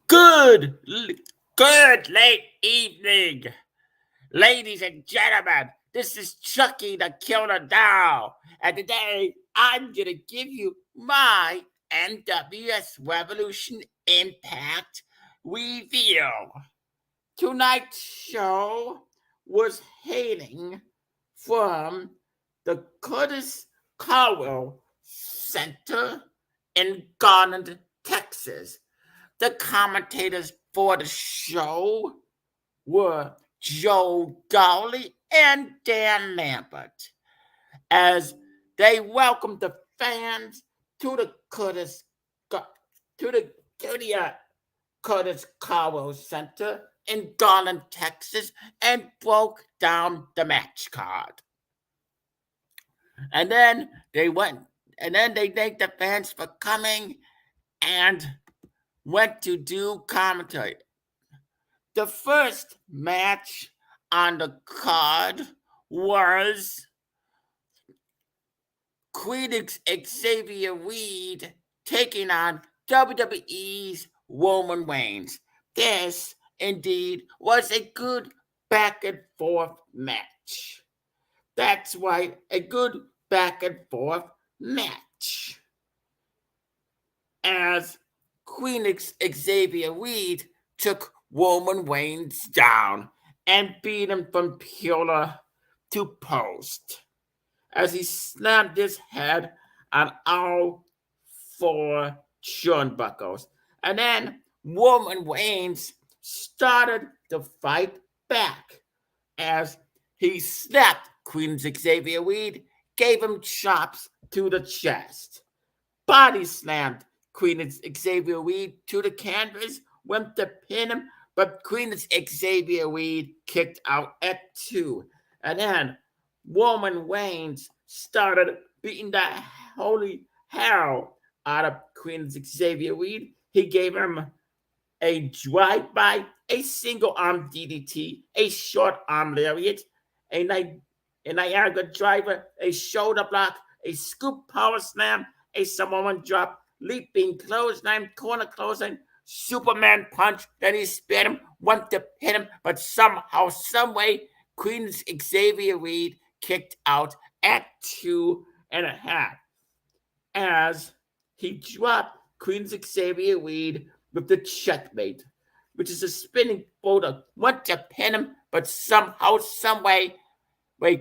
Good, good late evening, ladies and gentlemen. This is Chucky the Killer Doll, and today I'm gonna give you my NWS Revolution Impact review. Tonight's show was hailing from the Curtis Cowell Center in Garland, Texas. The commentators for the show were Joe Gowley and Dan Lambert as they welcomed the fans to the Curtis Cowell Center in Garland, Texas, and broke down the match card. And then they thanked the fans for coming and went to do commentary. The first match on the card was Queen Xavier Reed taking on WWE's Roman Reigns. This, indeed, was a good back and forth match. That's right, a good back and forth match. As Queen Xavier Reed took Roman Reigns down and beat him from pillar to post as he slammed his head on all four turnbuckles. And then Roman Reigns started to fight back as he snapped Queen Xavier Reed, gave him chops to the chest, body slammed Queen Xavier Reed to the canvas, went to pin him, but Queen Xavier Reed kicked out at 2. And then Roman Reigns started beating the holy hell out of Queen Xavier Reed. He gave him a drive-by, a single-arm DDT, a short-arm lariat, a Niagara driver, a shoulder block, a scoop power slam, a Samoan drop, leaping clothesline, corner clothesline, Superman punch. Then he speared him, went to pin him, but somehow, someway, Queen Xavier Reed kicked out at 2.5 as he dropped Queen Xavier Reed with the checkmate, which is a spinning bulldog. Went to pin him, but somehow, someway,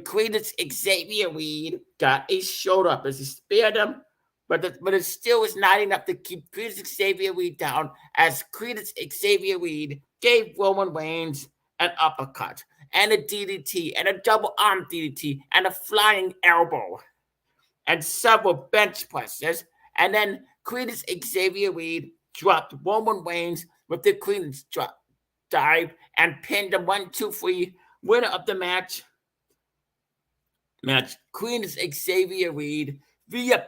Queen Xavier Reed got a shoulder up as he speared him, but it still was not enough to keep Queen Xavier Reed down as Queen Xavier Reed gave Roman Reigns an uppercut and a DDT and a double arm DDT and a flying elbow and several bench presses. And then Queen Xavier Reed dropped Roman Reigns with the Queen's dive and pinned him 1, 2, 3. Winner of the match, Queen Xavier Reed via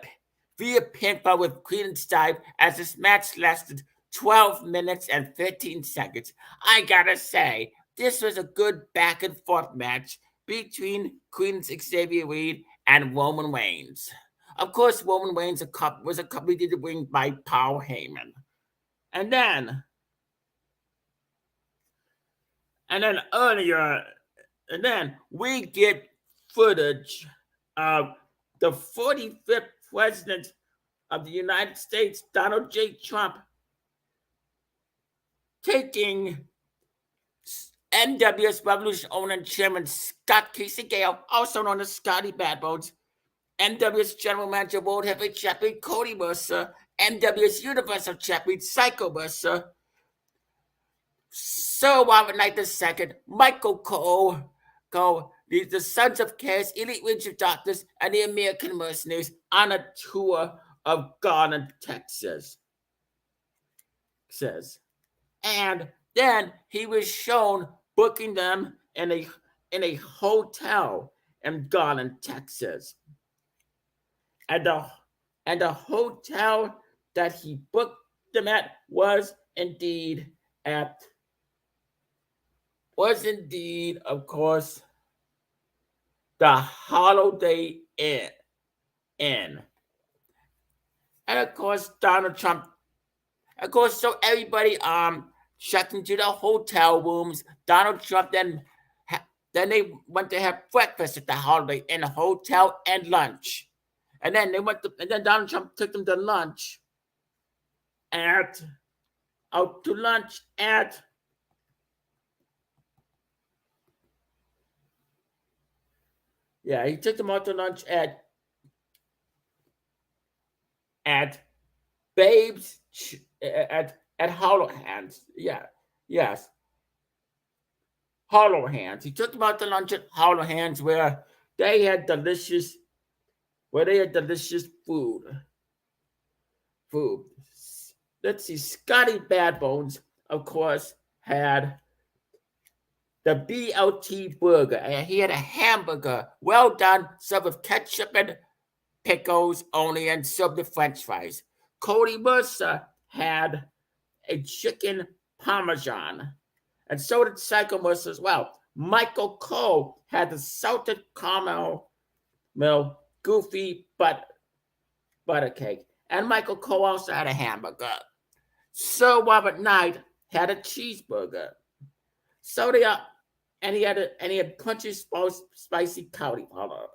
pinfall with Queen's dive as this match lasted 12 minutes and 15 seconds. I gotta say, this was a good back and forth match between Queen Xavier Reed and Roman Reigns. Of course, Roman Reigns was accompanied to the ring by Paul Heyman. And then we get footage of the 45th President of the United States, Donald J. Trump, taking NWS Revolution owner and chairman Scott Casey Gale, also known as Scotty Badbones, NWS General Manager World Heavyweight Champion Cody Mercer, NWS Universal Champion Psycho Mercer, Sir Robert Knight II, Michael Cole, the Sons of Chaos, Elite Rings of Darkness, and the American Mercenaries on a tour of Garland, Texas. And then he was shown booking them in a hotel in Garland, Texas. And the hotel that he booked them at was indeed, of course, the Holiday Inn. And of course, Donald Trump Of course, so everybody checked into the hotel rooms. Donald Trump then they went to have breakfast at the Holiday Inn hotel and lunch. And then Donald Trump took them to lunch at out to lunch at he took them out to lunch at Babe's at Hollow Hands. Yeah, yes, Hollow Hands. He took them out to lunch at Hollow Hands they had delicious delicious food. Let's see, Scotty Badbones, of course, had the BLT burger. And he had a hamburger, well done, served with ketchup and pickles only, and served with French fries. Cody Mercer had a chicken parmesan, and so did Psycho Mercer as well. Michael Cole had the salted caramel goofy butter cake, and Michael Cole also had a hamburger. Sir Robert Knight had a cheeseburger. So they are, and he had crunchy spicy cauliflower.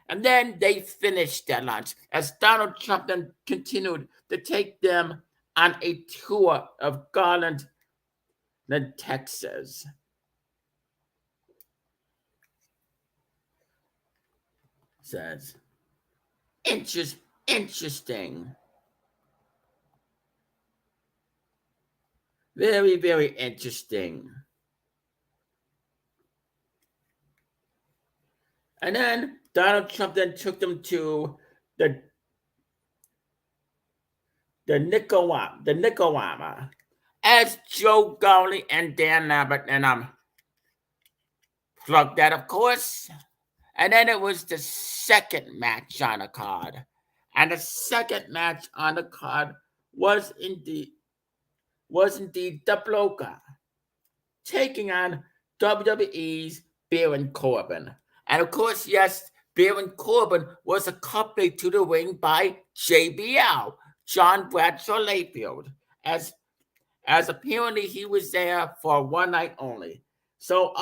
And then they finished their lunch as Donald Trump then continued to take them on a tour of Garland, Texas. Says, interesting. Very, very interesting. And then Donald Trump then took them to the Nicaraguama, as Joe Gowley and Dan Lambert and plugged that, of course. And then it was the second match on the card, and the second match on the card was indeed the Bloker taking on WWE's Baron Corbin. And of course, yes, Baron Corbin was accompanied to the ring by JBL, John Bradshaw Layfield, as apparently he was there for one night only. So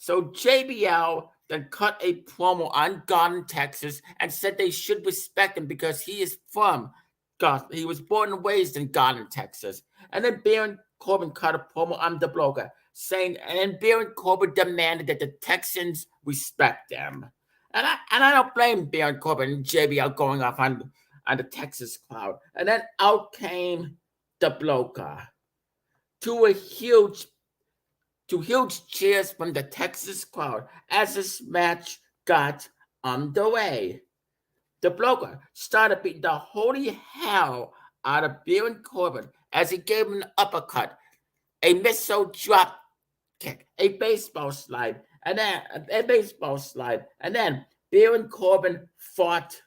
JBL then cut a promo on Garland, Texas, and said they should respect him because he is from Garland. He was born and raised in Garland, Texas. And then Baron Corbin cut a promo on the Bloker, saying, and Baron Corbin demanded that the Texans respect them. And I don't blame Baron Corbin and JBL going off on the Texas crowd. And then out came the Bloker to huge cheers from the Texas crowd as this match got underway. The Bloker started beating the holy hell out of Baron Corbin as he gave him an uppercut, a missile drop kick, a baseball slide, and then Baron Corbin fought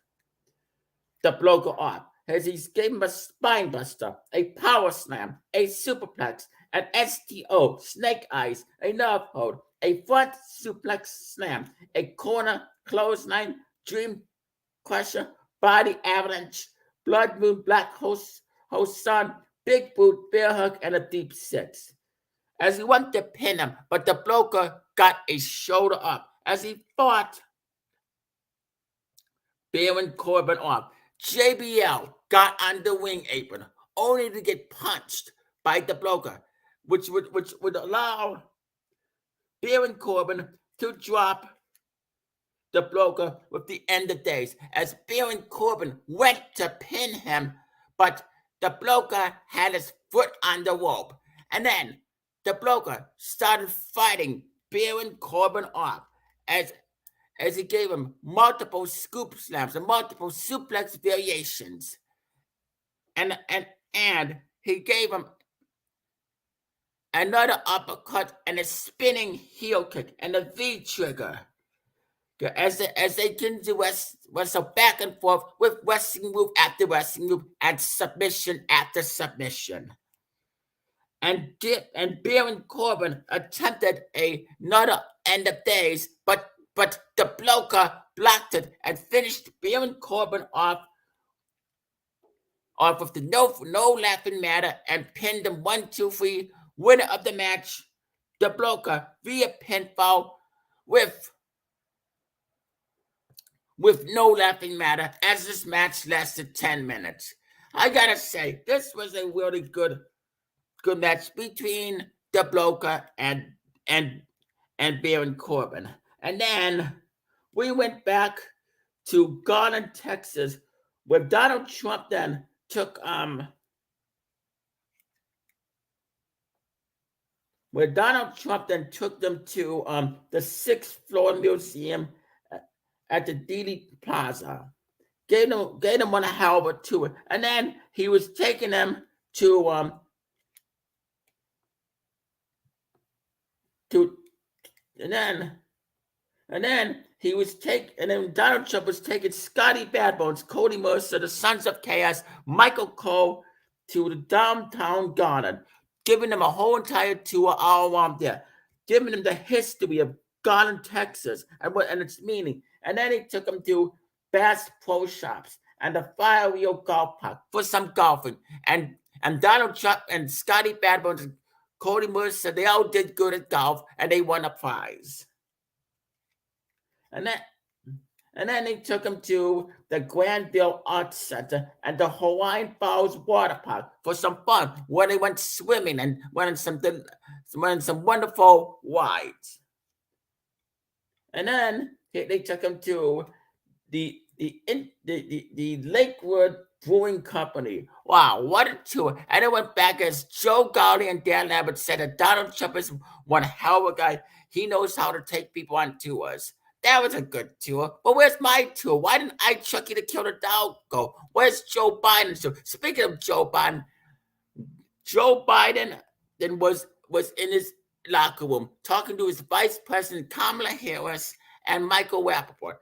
the Bloker off as he gave him a spine buster, a power slam, a superplex, an STO, snake eyes, a nerve hold, a front suplex slam, a corner clothesline, dream crusher, body avalanche, blood moon, black host sun, big boot, bear hug, and a deep six. As he went to pin him, but the Bloker got a shoulder up as he fought Baron Corbin off. JBL got on the ring apron only to get punched by the Bloker, which would allow Baron Corbin to drop the Bloker with the end of days, as Baron Corbin went to pin him, but the Bloker had his foot on the rope. And then the Bloker started fighting Baron Corbin off as he gave him multiple scoop slams and multiple suplex variations. And he gave him another uppercut and a spinning heel kick and a V-trigger. As they continue to wrestle back and forth with wrestling move after wrestling move and submission after submission. And Baron Corbin attempted another end of days, but the Bloker blocked it and finished Baron Corbin off off of the no laughing matter and pinned him 1, 2, 3. Winner of the match, the Bloker, via pinfall with no laughing matter, as this match lasted 10 minutes. I gotta say, this was a really good match between the Bloker and Baron Corbin. And then we went back to Garland, Texas, where Donald Trump then took them to the 6th floor museum at the Dealey Plaza. Gave them one hell of a tour, and then he was taking them to Donald Trump was taking Scotty Bad Bones, Cody Mercer, the Sons of Chaos, Michael Cole to the downtown garden, giving them a whole entire tour all around there, giving them the history of Garland, Texas, and its meaning. And then he took them to Bass Pro Shops and the Fire Rio Golf Park for some golfing. And Donald Trump and Scotty Bad Bones and Cody Mercer, they all did good at golf, and they won a prize. And then they took him to the Granville Arts Center and the Hawaiian Falls Water Park for some fun, where they went swimming and went on some wonderful rides. And then they took him to the Lakewood Brewing Company. Wow, what a tour. And it went back as Joe Gowdy and Dan Lambert said that Donald Trump is one hell of a guy. He knows how to take people on tours. That was a good tour. But where's my tour? Why didn't I Chucky to Kill the Dog go? Where's Joe Biden's tour? Speaking of Joe Biden then was in his locker room talking to his Vice President Kamala Harris and Michael Rappaport.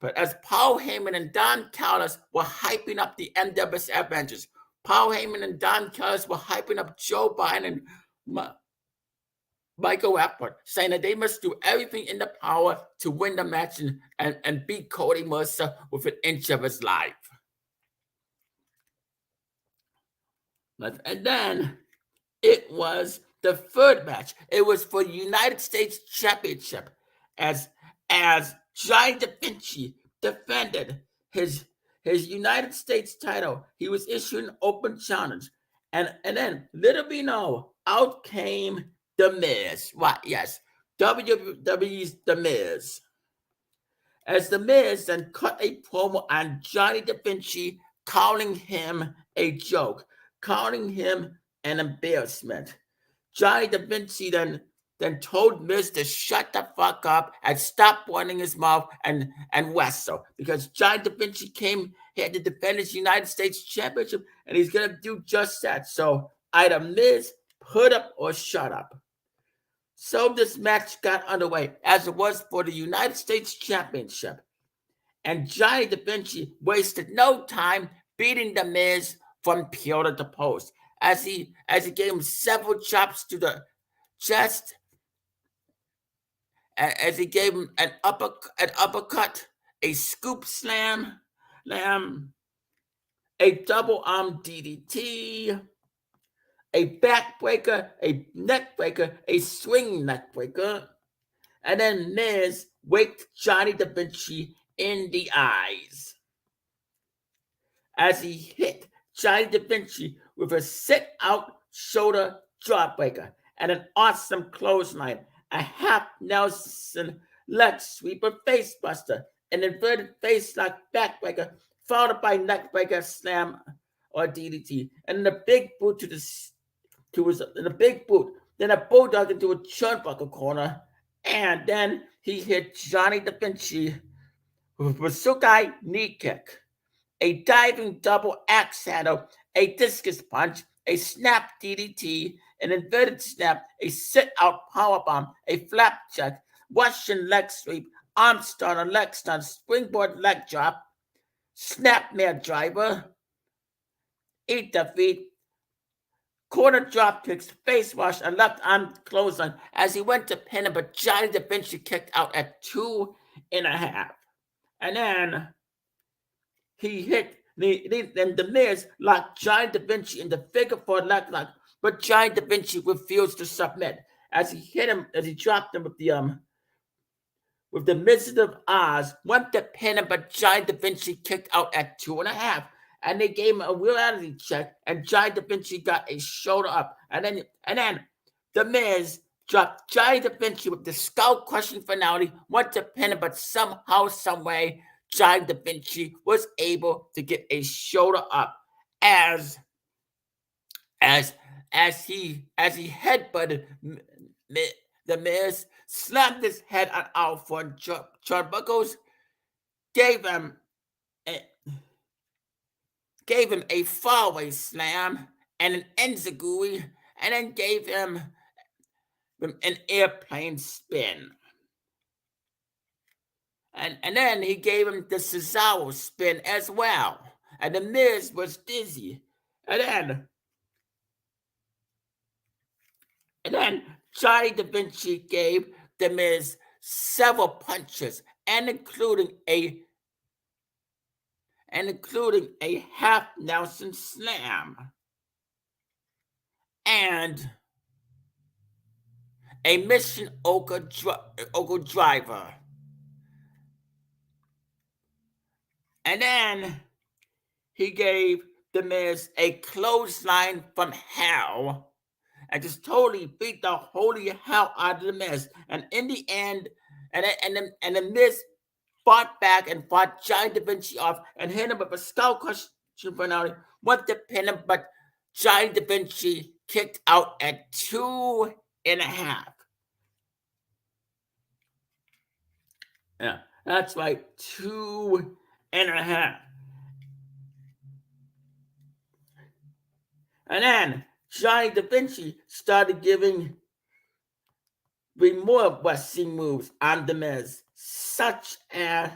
But as Paul Heyman and Don Callis were hyping up the NWS Avengers, Paul Heyman and Don Callis were hyping up Joe Biden and Michael Rappaport, saying that they must do everything in their power to win the match and beat Cody Mercer with an inch of his life. And then it was the third match. It was for the United States Championship as Johnny Da Vinci defended his United States title. He was issued an open challenge. And then, little we know, out came The Miz. Right, yes. WWE's The Miz. As The Miz then cut a promo on Johnny Da Vinci, calling him a joke, calling him an embarrassment. Johnny Da Vinci then told Miz to shut the fuck up and stop running his mouth and wrestle, because Johnny Da Vinci came here to defend his United States Championship, and he's going to do just that. So either Miz, put up or shut up. So this match got underway, as it was for the United States Championship. And Johnny Da Vinci wasted no time beating The Miz from pillar to post, as he gave him several chops to the chest, as he gave him an uppercut, a scoop slam, a double arm DDT, a backbreaker, a neck breaker, a swing neck breaker, and then Miz waked Johnny Da Vinci in the eyes as he hit Johnny Da Vinci with a sit-out shoulder jawbreaker and an awesome clothesline, a half Nelson leg sweeper facebuster, an inverted face lock backbreaker, followed by neckbreaker slam or DDT, and a big boot then a bulldog into a turnbuckle corner, and then he hit Johnny Da Vinci with a Sukai knee kick, a diving double axe handle, a discus punch, a snap DDT, an inverted snap, a sit-out powerbomb, a flapjack, Russian leg sweep, arm stunner, leg stun, springboard leg drop, snapmare driver, eat the feet, corner drop kicks, face wash, and left arm clothesline as he went to pin him, but Johnny Da Vinci kicked out at 2.5. And then he hit And the Miz locked Giant Da Vinci in the figure four leg lock, but Giant Da Vinci refused to submit as he dropped him with the Wizard of Oz, went to pin him, but Giant Da Vinci kicked out at 2.5. And they gave him a reality check, and Giant Da Vinci got a shoulder up. And then the Miz dropped Giant Da Vinci with the skull crushing finale, went to pin him, but somehow, someway, Giant Da Vinci was able to get a shoulder up as he headbutted the Miz, slammed his head on out front. Turnbuckles gave him a fallaway slam and an enziguri, and then gave him an airplane spin. And then he gave him the Cesaro spin as well. And the Miz was dizzy. And then Johnny Da Vinci gave the Miz several punches, and including a half Nelson slam and a Mission Oka driver. And then he gave the Miz a clothesline from hell and just totally beat the holy hell out of the Miz. And in the end, and the Miz fought back and fought Giant Da Vinci off and hit him with a skull crushing finale. Went to pin him, but Giant Da Vinci kicked out at 2.5. Yeah, that's right, 2.5. And then Giant Da Vinci started giving more wrestling moves on the Miz, such as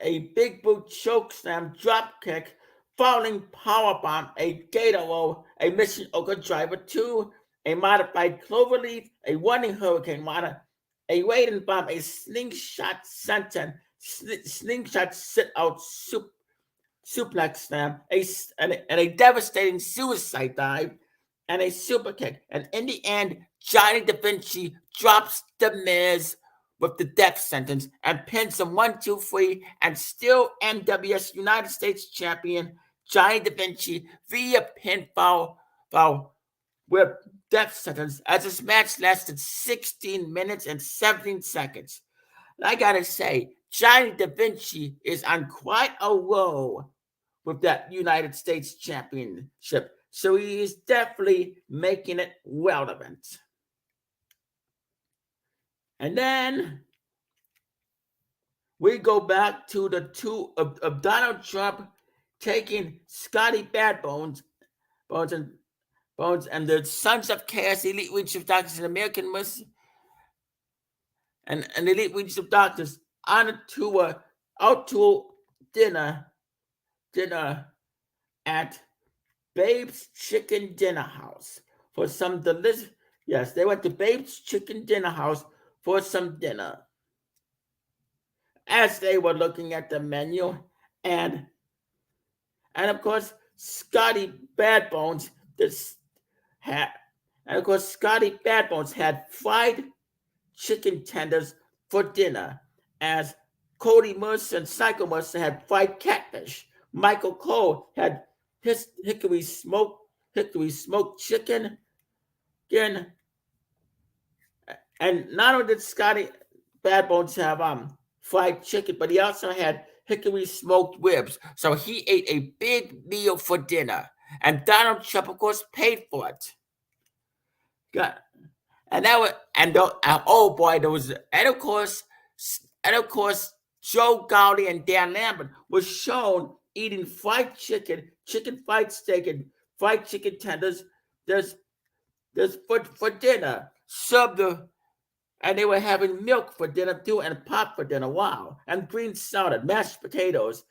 a big boot chokeslam dropkick, falling powerbomb, a gator roll, a Mission Oka driver 2, a modified cloverleaf, a running hurricane rana, a waiting bomb, a slingshot senton, slingshot sit-out suplex slam, and a devastating suicide dive, and a super kick. And in the end, Johnny Da Vinci drops the Miz with the death sentence and pins him 1, 2, 3, and still NWS United States champion Johnny Da Vinci via pinfall with death sentence, as this match lasted 16 minutes and 17 seconds. And I gotta say, Johnny Da Vinci is on quite a roll with that United States championship. So he is definitely making it relevant. And then we go back to the two of Donald Trump taking Scotty Bad Bones and the Sons of Chaos, Elite Reach of Doctors, and American Mercy, and the Elite Reach of Doctors on a tour out to dinner at Babe's Chicken Dinner House for some delicious. Yes, they went to Babe's Chicken Dinner House for some dinner. As they were looking at the menu, and of course, Scotty Bad Bones had fried chicken tenders for dinner, as Cody Mercer and Psycho Mercer had fried catfish. Michael Cole had his hickory smoked chicken. Again, and not only did Scotty Bad Bones have fried chicken, but he also had hickory smoked ribs. So he ate a big meal for dinner, and Donald Trump, of course, paid for it. And that was, oh boy, there was, and of course, Joe Gowdy and Dan Lambert was shown eating fried chicken fried steak, and fried chicken tenders. There's for dinner. And they were having milk for dinner too, and pop for dinner. Wow! And green salad, mashed potatoes,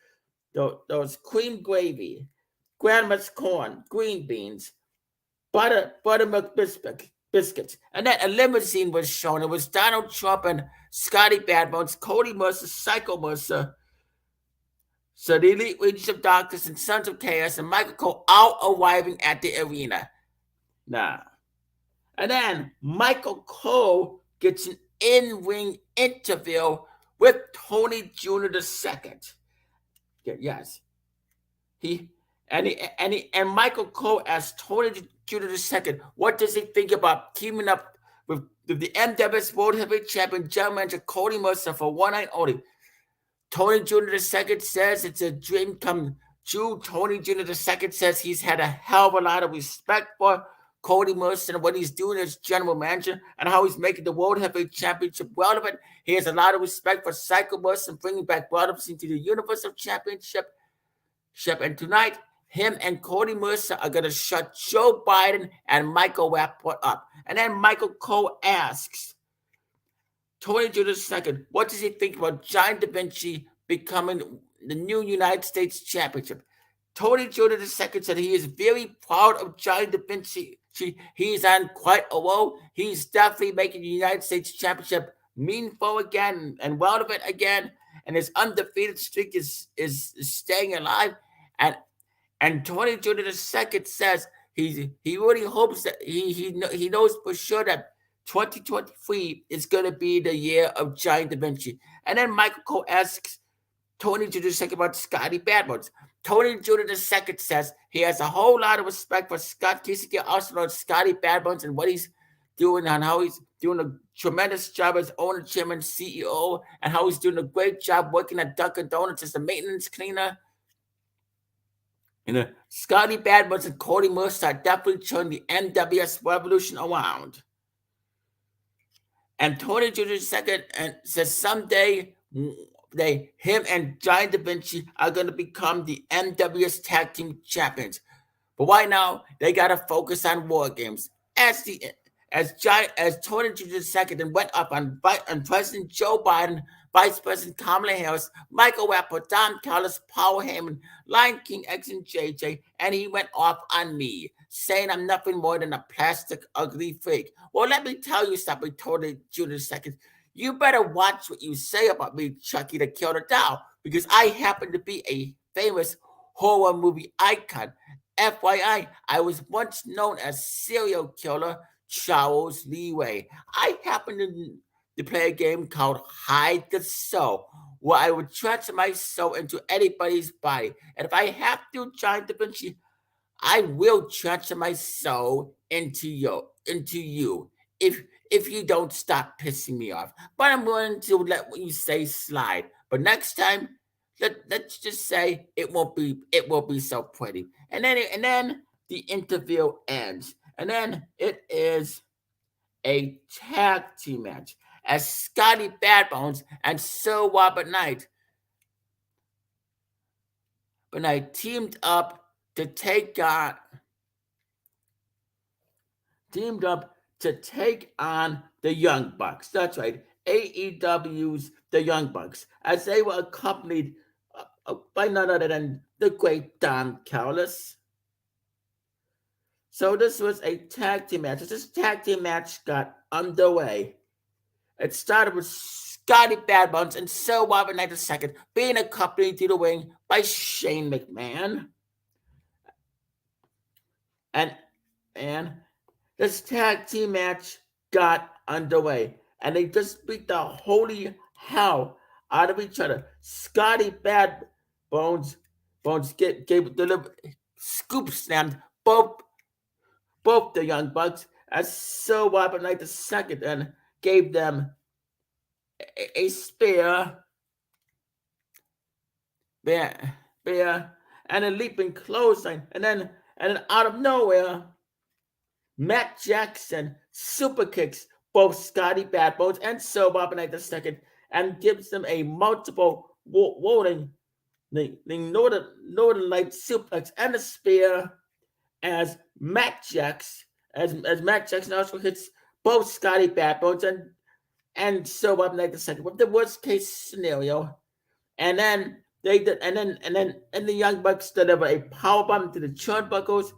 those cream gravy, grandma's corn, green beans, buttermilk biscuit, biscuits. And then a limousine was shown. It was Donald Trump and Scotty Badbones, Cody Mercer, Psycho Mercer, so the elite legions of darkness and sons of chaos and Michael Cole all arriving at the arena. Nah. And then Michael Cole gets an in-ring interview with Tony Jr. II. Yes. And Michael Cole asked Tony Jr. II, what does he think about teaming up with the NWS World Heavyweight Champion General Manager Cody Mercer for one night only? Tony Jr. II says it's a dream come true. Tony Jr. II says he's had a hell of a lot of respect for Cody Mercer and what he's doing as general manager and how he's making the World Heavyweight Championship relevant. He has a lot of respect for Psycho Mercer and bringing back relevance into the Universal Championship. And tonight, him and Cody Mercer are going to shut Joe Biden and Michael Rappaport up. And then Michael Cole asks Tony Jr. II, what does he think about Giant Da Vinci becoming the new United States Championship? Tony Jr. II said he is very proud of Giant Da Vinci. He's on quite a roll. He's definitely making the United States Championship meaningful again and relevant again. And his undefeated streak is staying alive. And Tony Jr. II says he really hopes that he knows for sure that 2023 is going to be the year of Giant Da Vinci. And then Michael Cole asks Tony Jr. II about Scotty Badbones. Tony Jr. II says he has a whole lot of respect for Scott Kasich, also known as Scotty Badbones, and what he's doing and how he's doing a tremendous job as owner, chairman, CEO, and how he's doing a great job working at Dunkin' Donuts as a maintenance cleaner. Scotty Badbones and Cody Mercer are definitely turning the NWS revolution around. And Tony Jr. II says someday him and Giant Da Vinci are going to become the NWS Tag Team Champions. But right now, they got to focus on War Games. As Tony Jr. II then went up on President Joe Biden, Vice President Kamala Harris, Michael Rappaport, Don Callis, Paul Heyman, Lion King X and JJ, and he went off on me, saying I'm nothing more than a plastic, ugly freak. Well, let me tell you something, Tony Jr. II. You better watch what you say about me, Chucky the Killer Doll, because I happen to be a famous horror movie icon. FYI, I was once known as serial killer Charles Leeway. I happen to play a game called Hide the Soul, where I would transfer my soul into anybody's body. And if I have to, Giant Da Vinci, I will transfer my soul into you. If you don't stop pissing me off. But I'm willing to let what you say slide. But next time, let's just say it won't be so pretty. And then the interview ends. And then it is a tag team match as Scotty Badbones and Sir Robert Knight teamed up to take on the Young Bucks. That's right, AEW's The Young Bucks, as they were accompanied by none other than the great Don Callis. So this was a tag team match. This tag team match got underway. It started with Scotty Badbones and Sir Robert Knight II being accompanied to the ring by Shane McMahon. And this tag team match got underway. And they just beat the holy hell out of each other. Scotty Badbones delivered scoop slammed both the Young Bucks as Sir Robert Knight II and gave them a spear, and a leaping clothesline, and then out of nowhere, Matt Jackson super kicks both Scotty Badbones and Sir Robert Knight II and gives them a multiple rolling the Northern Light suplex and a spear as Matt Jackson also hits both Scotty Badbones and Sir Robert Knight II with the worst case scenario, and then the Young Bucks deliver a powerbomb to the turnbuckles,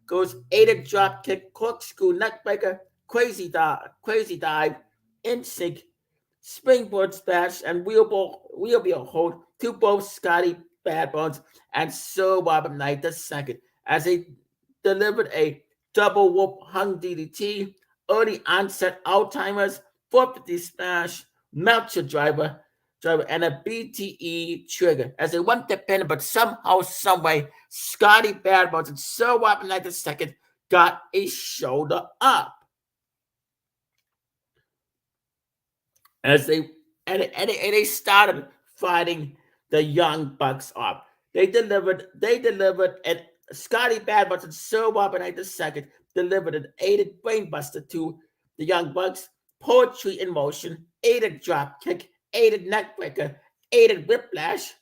goes 8 drop kick, corkscrew neckbreaker, crazy dive, in sync, springboard splash, and wheelbarrow hold to both Scotty Badbones and Sir Robert Knight II as they delivered a double whoop hung DDT, early onset Alzheimer's, 450 smash, Melcher driver, and a BTE trigger as they went to pin, but somehow, someway, Scotty Badbones and Sir Robert Knight II got a shoulder up. As they started fighting the Young Bucks off. They delivered, and Scotty Badbones and Sir Robert Knight II delivered an aided brainbuster to the Young Bucks, poetry in motion, aided drop kick, aided neckbreaker, aided whiplash,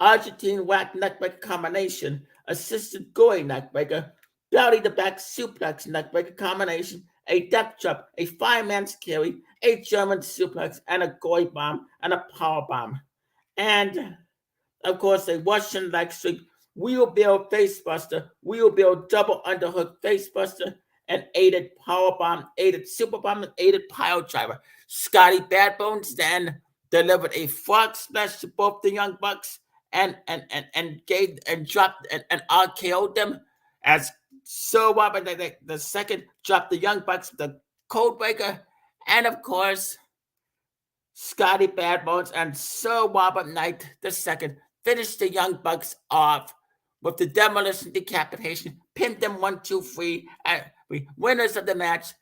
Argentine whack neckbreaker combination, assisted gory neckbreaker, belly to back suplex neckbreaker combination, a death drop, a fireman's carry, a German suplex, and a gory bomb, and a power bomb. And of course, a Russian leg sweep, wheelbarrow facebuster, wheelbarrow double underhook facebuster, and aided power bomb, aided super bomb, and aided pile driver. Scotty Badbones then delivered a frog splash to both the Young Bucks and gave and dropped and RKO'd them as Sir Robert the second dropped the Young Bucks with the Codebreaker, and of course Scotty Badbones and Sir Robert Knight II finished the Young Bucks off with the demolition decapitation, pinned them 1, 2, 3. Winners of the match,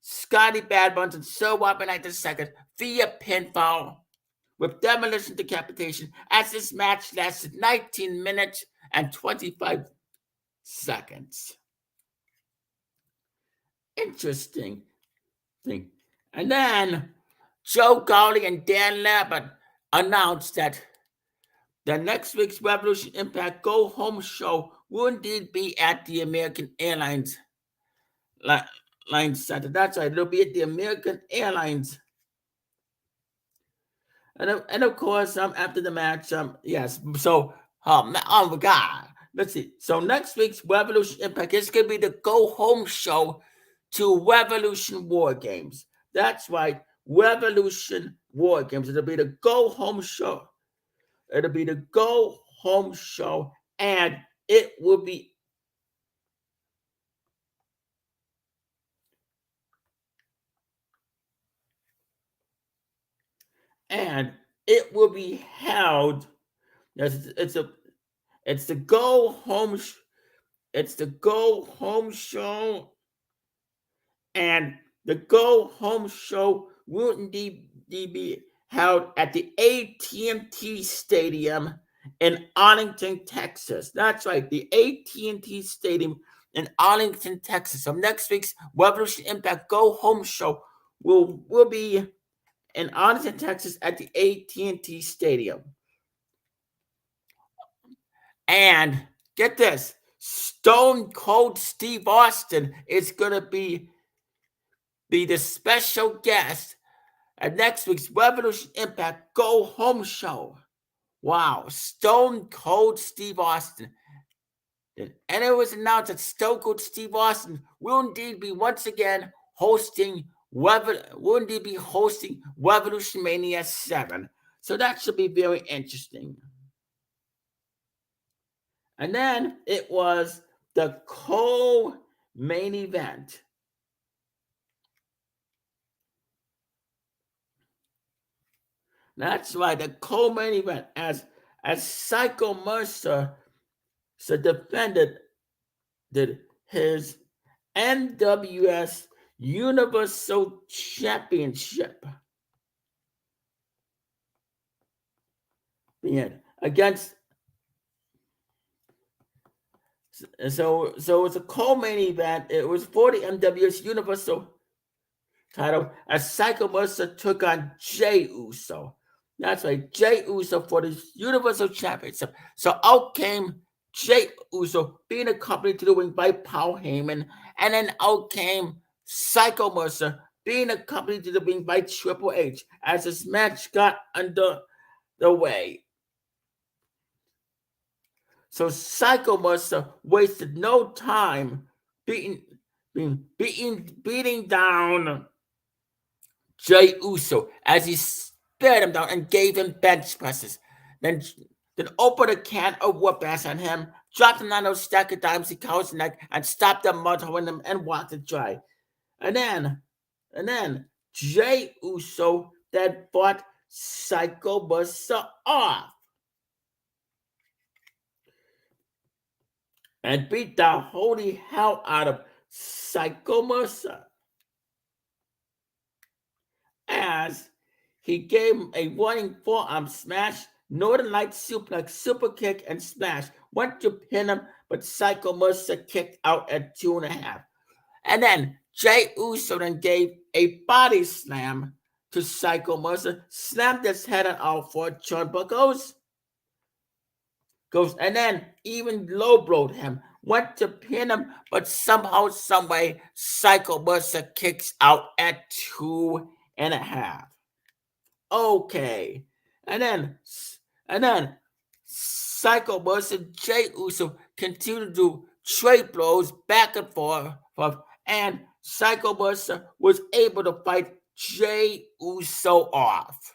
Scotty Badbones and Sir Robert Knight II via pinfall with demolition decapitation, as this match lasted 19 minutes and 25 seconds. Interesting thing. And then Joe Gowley and Dan Lambert announced that the next week's Revolution Impact Go Home show will indeed be at the American Airlines Line Center. That's right, it'll be at the American Airlines. And of course, after the match, yes. So, oh my God, let's see. So next week's Revolution Impact is going to be the Go Home show to Revolution War Games. That's right, Revolution War Games. It'll be the Go Home show. It'll be the Go Home show, and it will be held. It's the Go Home. It's the Go Home show, and the Go Home show will indeed be held at the AT&T Stadium in Arlington, Texas. That's right, the AT&T Stadium in Arlington, Texas. So next week's Revolution Impact Go Home show will be in Arlington, Texas at the AT&T Stadium. And get this, Stone Cold Steve Austin is going to be the special guest at next week's Revolution Impact Go Home show. Wow, Stone Cold Steve Austin. And it was announced that Stone Cold Steve Austin will indeed be once again hosting Revolution Mania 7. So that should be very interesting. And then it was the co-main event. That's right, the co-main event as Psycho Mercer defended his NWS Universal Championship against. So it's a co-main event. It was for the NWS Universal title as Psycho Mercer took on Jey Uso. That's right, Jey Uso for the Universal Championship. So out came Jey Uso being accompanied to the ring by Paul Heyman, and then out came Psycho Mercer being accompanied to the ring by Triple H as this match got under the way. So Psycho Mercer wasted no time beating beating down Jay Uso as he stared him down and gave him bench presses. Then, then opened a can of whoop ass on him, dropped him on those stack of dimes he cowed his neck, and stopped the mud hole in him and walked it dry. And then Jay Uso then fought Psycho Buster off and beat the holy hell out of Psycho Buster as he gave him a running forearm smash, Northern Light suplex, super kick, and smash. Went to pin him, but Psycho Buster kicked out at 2.5. And then Jay Uso then gave a body slam to Psycho Buster, slammed his head on all four turnbuckles, and then even low blowed him, went to pin him, but somehow, someway, Psycho Buster kicks out at 2.5. Okay, and then Psycho Buster, Jay Uso continue to do trade blows back and forth, and Psycho Buster was able to fight Jay Uso off.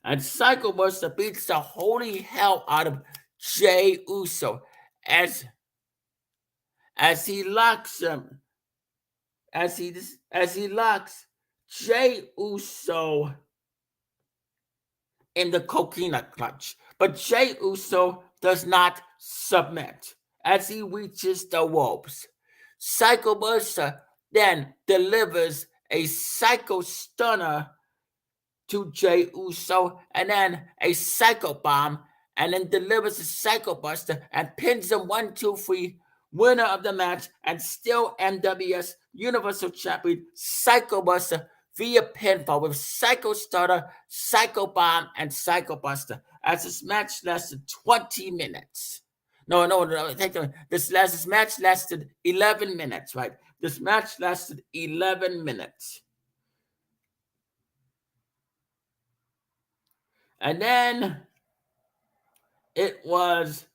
And Psycho Buster beats the holy hell out of Jay Uso as he locks him, as he locks Jay Uso in the coquina clutch. But Jay Uso does not submit as he reaches the ropes. Psycho Buster then delivers a Psycho Stunner to Jay Uso, and then a Psycho Bomb, and then delivers a Psycho Buster and pins him 1, 2, 3, winner of the match, and still NWS Universal Champion Psycho Buster via pinfall with Psycho Stunner, Psycho Bomb, and Psycho Buster. As this match lasted 20 minutes. No, this match lasted 11 minutes, right? This match lasted 11 minutes. And then it was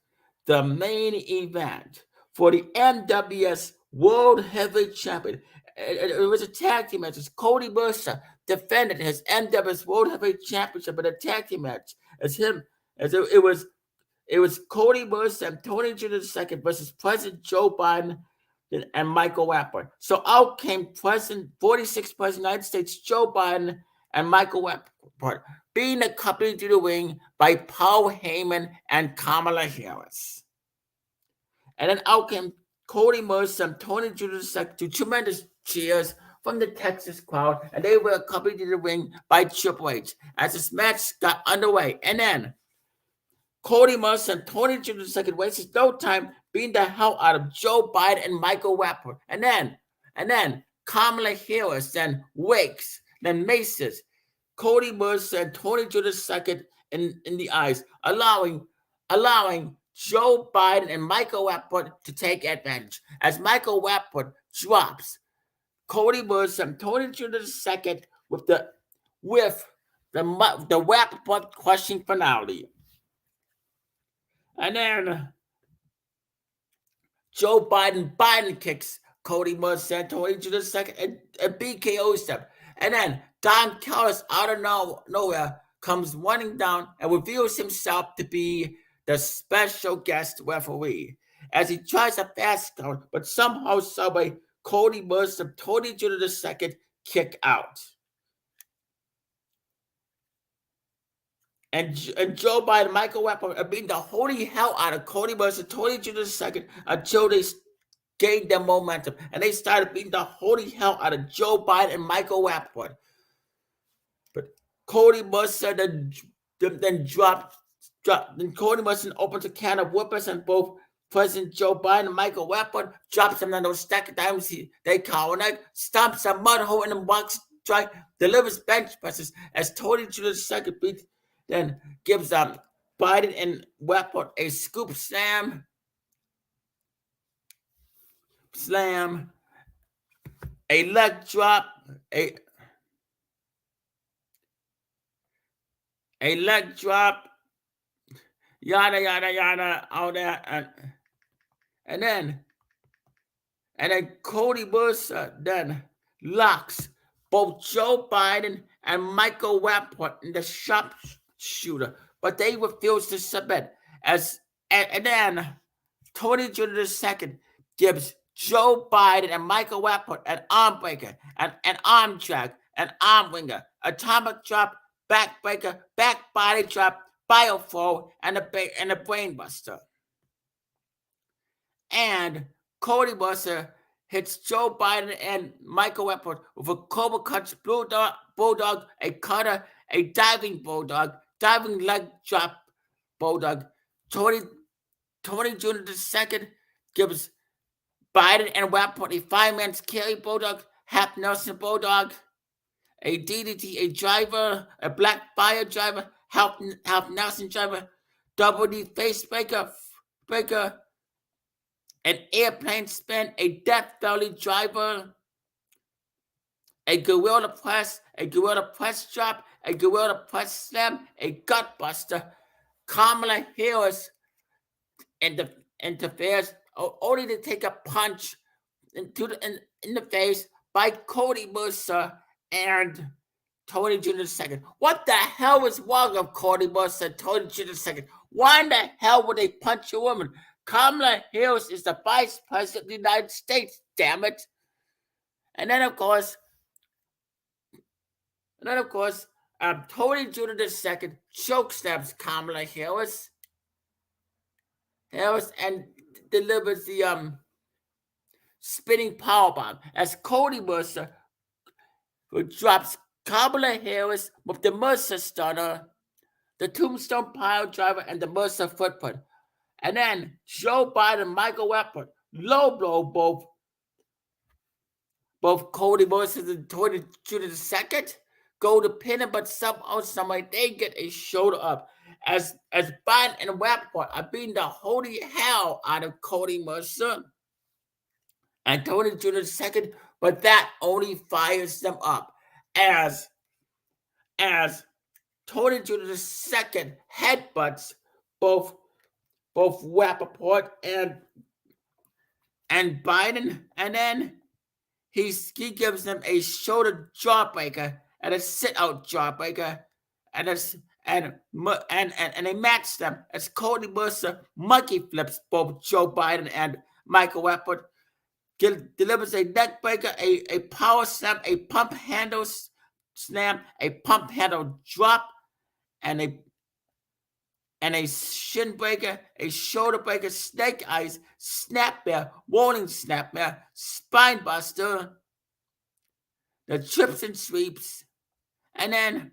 the main event for the NWS World Heavyweight Champion. It was a tag team match. Cody Buster defended his NWS World Heavyweight Championship in a tag team match. It was Cody Buster and Tony Jr. II versus President Joe Biden and Michael Rappaport. So out came 46th President of the United States Joe Biden and Michael Rappaport, being accompanied to the ring by Paul Heyman and Kamala Harris. And then out came Cody Buster and Tony Jr. II to tremendous cheers from the Texas crowd, and they were accompanied to the ring by Triple H as this match got underway. And then Cody Buster and Tony Jr. II wasted no time beating the hell out of Joe Biden and Michael Rappaport. And then Kamala Harris then wakes, then maces Cody Buster and Tony Jr. II in the eyes, allowing Joe Biden and Michael Rappaport to take advantage. As Michael Rappaport drops Cody Buster and Tony Jr. II with the Rappaport crushing finale. And then Joe Biden kicks Cody Buster and Tony Jr. II and BKO's them. And then Don Callis out of nowhere comes running down and reveals himself to be the special guest referee as he tries a fast count, but somehow, someway, Cody Buster and Tony Jr. II kick out. And Joe Biden, Michael Rappaport are beating the holy hell out of Cody Buster, Tony Jr. II until they gained their momentum. And they started beating the holy hell out of Joe Biden and Michael Rappaport. But Cody Buster then dropped. Then Cody Buster opens a can of whoopers on both President Joe Biden and Michael Rappaport, drops them on those stack of dimes they call it, stomps a mud hole in the box, delivers bench presses as Tony Jr. II then gives Biden and Rappaport a scoop slam, a leg drop, a leg drop, yada, yada, yada, all that. And then And then Cody Mercer then locks both Joe Biden and Michael Rappaport in the sharpshooter, but they refuse to submit. And then Tony Jr. II gives Joe Biden and Michael Rappaport an arm breaker, an arm drag, an arm winger, atomic drop, back breaker, back body drop, bioflow, and a brain buster. And Cody Mercer hits Joe Biden and Michael Rappaport with a Cobra Clutch bulldog, a cutter, a diving bulldog, diving leg drop bulldog. Tony Jr. II gives Biden and Rappaport a fireman's carry bulldog, half Nelson bulldog, a DDT, a driver, a black fire driver, half Nelson driver, double D face breaker, an airplane spin, a death valley driver, a gorilla press drop, a gorilla press slam, a gut buster. Kamala Harris interferes only to take a punch in the face by Cody Mercer and Tony Jr. II. What the hell was wrong with Cody Mercer and Tony Jr. II? Why in the hell would they punch a woman? Kamala Harris is the vice president of the United States, damn it. And then, of course, Tony Jr. II chokestabs Kamala Harris and delivers the spinning powerbomb as Cody Mercer drops Kamala Harris with the Mercer stunner, the tombstone pile driver, and the Mercer footprint. And then Joe Biden and Michael Rappaport low blow both Cody Mercer and Tony Jr. II, go to pin him, but somehow they get a shoulder up. As Biden and Rappaport are beating the holy hell out of Cody Mercer and Tony Jr. II, but that only fires them up as Tony Jr. II headbutts both Rappaport and Biden, and then he gives them a shoulder jawbreaker and a sit-out jawbreaker, and they match them as Cody Mercer monkey flips both Joe Biden and Michael Rappaport, delivers a neck breaker, a power slam, a pump handle slam, a pump handle drop, and a shin breaker, a shoulder breaker, snake eyes, snapmare, rolling snapmare, spine buster, the trips and sweeps, and then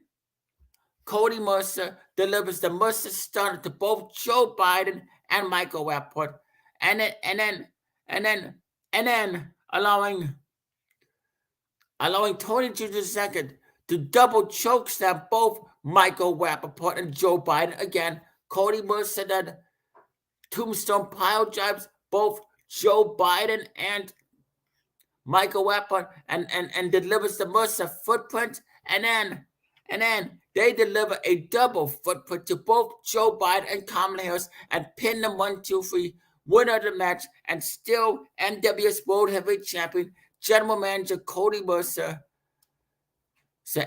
Cody Mercer delivers the Mercer stunner to both Joe Biden and Michael Rappaport, and then allowing Tony Jr. II to double chokeslam both Michael Rappaport and Joe Biden again. Cody Mercer then tombstone pile drives both Joe Biden and Michael Rappaport and delivers the Mercer footprint, and then they deliver a double footprint to both Joe Biden and Kamala Harris and pin them 1, 2, 3, winner of the match, and still NWS World Heavyweight Champion, General Manager Cody Mercer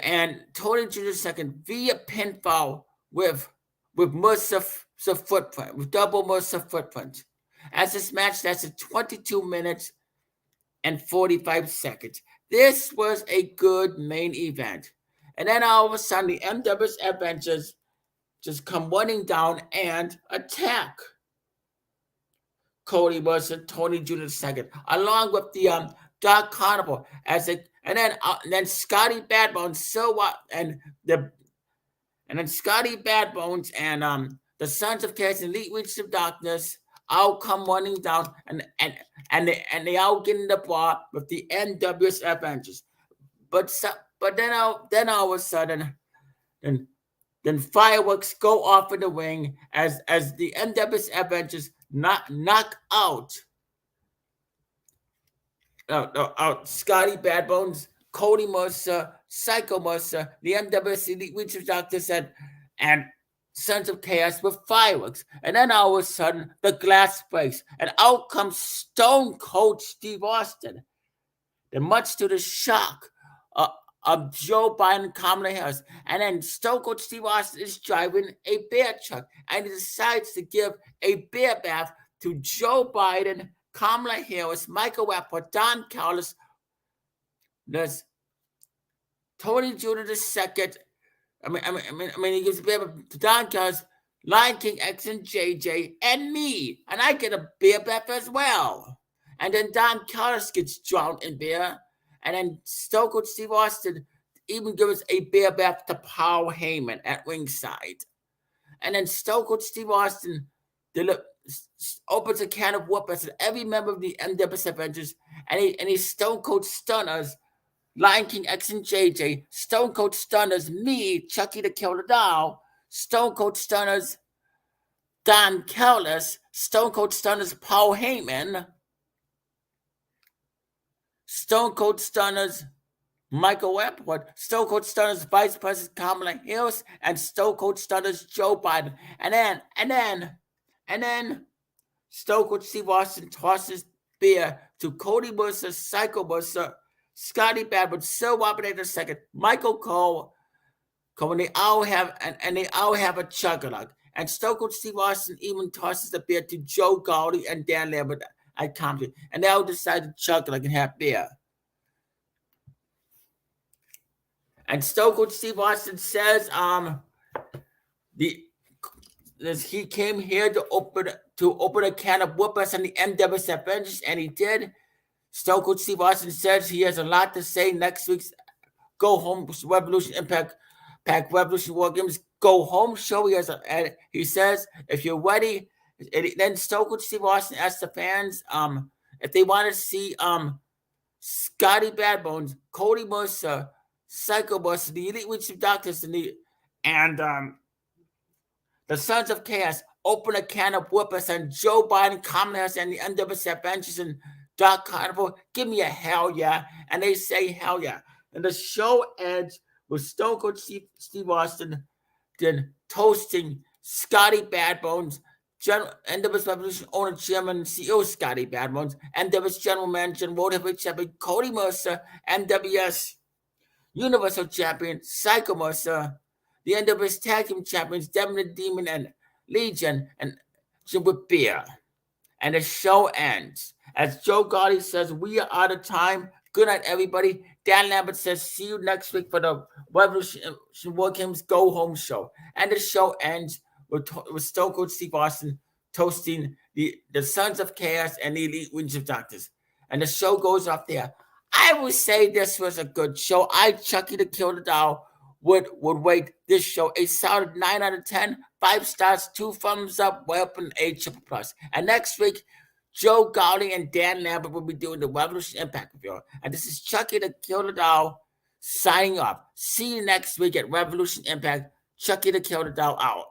and Tony Jr. II via pinfall with Mercer footprint, with double Mercer footprint. As this match lasted 22 minutes and 45 seconds. This was a good main event. And then all of a sudden, the NWS Avengers just come running down and attack Cody Mercer, Tony Jr. II, along with the Dark Carnival, and then Scotty Badbones, and Scotty Badbones and the Sons of Chaos and Elite Reaches of Darkness all come running down, and they all get in the bar with the NWS Avengers. But then all of a sudden, then fireworks go off in the ring as the NWS Avengers knock out Scotty Badbones, Cody Mercer, Psycho Mercer, the NWS Elite Reach of Darkness, and Sons of Chaos with fireworks. And then all of a sudden, the glass breaks, and out comes Stone Cold Steve Austin. And much to the shock of Joe Biden and Kamala Harris. And then Stone Cold Steve Austin is driving a bear truck, and he decides to give a bear bath to Joe Biden, Kamala Harris, Michael Rappaport, Don Callis, there's Tony Jr. II. He gives a bear bath to Don Callis, Lion King X and JJ, and me, and I get a bear bath as well. And then Don Callis gets drowned in beer. And then Stone Cold Steve Austin even gives a bear bath to Paul Heyman at ringside. And then Stone Cold Steve Austin opens a can of whoopers to every member of the NWS Avengers, and he Stone Cold Stunners Lion King X and JJ, Stone Cold Stunners me, Chucky the Killer Doll, Stone Cold Stunners Don Callis, Stone Cold Stunners Paul Heyman, Stone Cold Stunners Michael Rappaport, Stone Cold Stunners Vice President Kamala Harris, and Stone Cold Stunners Joe Biden. And then Stone Cold Steve Austin tosses beer to Cody Mercer, Psycho Mercer, Scotty Badwood, Sir Robert II, Michael Cole, and they all have a chug-a-lug. And Stone Cold Steve Austin even tosses the beer to Joe Gaudi and Dan Lambert at comedy, and they all decide to chug-a-lug and have beer. And Stone Cold Steve Austin says he came here to open a can of whoopers on the NWS Avengers, and he did. Stone Cold Steve Austin says he has a lot to say next week's Go Home Revolution Impact Revolution War Games Go Home show. He says, if you're ready, then Stone Cold Steve Austin asks the fans if they want to see Scotty Badbones, Cody Mercer, Psycho Mercer, the Elite Witch of Doctors, and the Sons of Chaos open a can of whoopers on Joe Biden, Kamala Harris, and the NWS Avengers and Dark Carnival. Give me a hell yeah. And they say hell yeah. And the show ends with Stone Cold Steve Austin then toasting Scotty Badbones, NWS Revolution owner, chairman, and CEO Scotty Badbones, NWS general manager and world heavyweight champion Cody Mercer, NWS Universal Champion Psycho Mercer, the NWS Tag Team Champions Devin the Demon and Legion, and with beer. And the show ends. As Joe Gotti says, we are out of time. Good night, everybody. Dan Lambert says, see you next week for the Revolution War Games Go Home show. And the show ends with Stone Cold Steve Austin toasting the Sons of Chaos and the Elite Wings of Doctors. And the show goes off there. I would say this was a good show. Chucky the Killer Doll would rate this show a solid 9 out of 10, 5 stars, 2 thumbs up, way up an A++. And next week, Joe Gaudi and Dan Lambert will be doing the Revolution Impact Review. And this is Chucky the Killer Doll signing off. See you next week at Revolution Impact. Chucky the Killer Doll out.